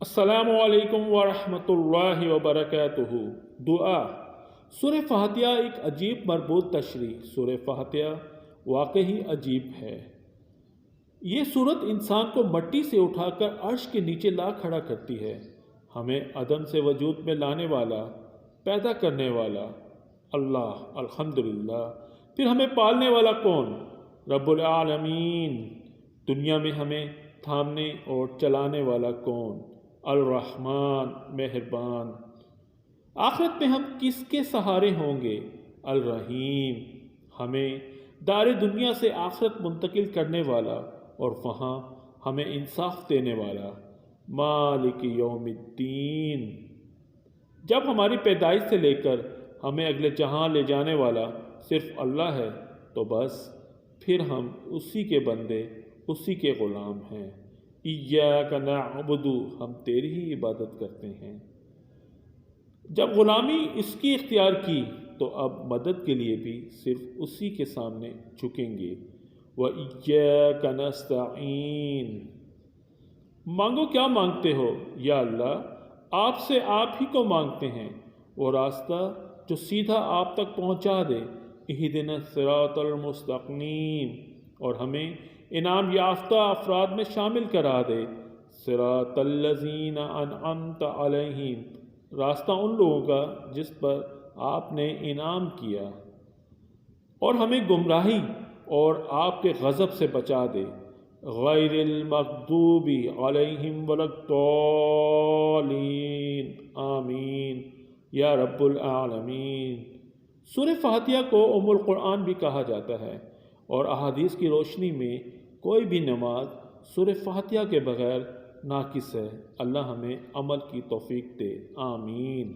السلام علیکم ورحمۃ اللہ وبرکاتہ۔ دعا۔ سورہ فاتحہ ایک عجیب مربوط تشریح۔ سورہ فاتحہ واقعی عجیب ہے۔ یہ سورت انسان کو مٹی سے اٹھا کر عرش کے نیچے لا کھڑا کرتی ہے۔ ہمیں عدم سے وجود میں لانے والا، پیدا کرنے والا اللہ الحمدللہ۔ پھر ہمیں پالنے والا کون؟ رب العالمین۔ دنیا میں ہمیں تھامنے اور چلانے والا کون؟ الرحمن مہربان۔ آخرت میں ہم کس کے سہارے ہوں گے؟ الرحیم۔ ہمیں دار دنیا سے آخرت منتقل کرنے والا اور وہاں ہمیں انصاف دینے والا مالک یوم الدین۔ جب ہماری پیدائش سے لے کر ہمیں اگلے جہاں لے جانے والا صرف اللہ ہے تو بس پھر ہم اسی کے بندے، اسی کے غلام ہیں۔ ایاک نعبد، ہم تیری ہی عبادت کرتے ہیں۔ جب غلامی اس کی اختیار کی تو اب مدد کے لیے بھی صرف اسی کے سامنے جھکیں گے۔ وَإِيَّاكَ نَسْتَعِينُ، مانگو کیا مانگتے ہو یا اللہ، آپ سے آپ ہی کو مانگتے ہیں، وہ راستہ جو سیدھا آپ تک پہنچا دے۔ اہدنا الصراط المستقیم، اور ہمیں انعام یافتہ افراد میں شامل کرا دے۔ صراط الذین انعمت علیہم، راستہ ان لوگوں کا جس پر آپ نے انعام کیا، اور ہمیں گمراہی اور آپ کے غضب سے بچا دے۔ غیر المغضوب علیہم ولا الضالین، آمین یا رب العالمین۔ سورہ فاتحہ کو ام القرآن بھی کہا جاتا ہے، اور احادیث کی روشنی میں کوئی بھی نماز سورہ فاتحہ کے بغیر ناقص ہے۔ اللہ ہمیں عمل کی توفیق دے، آمین۔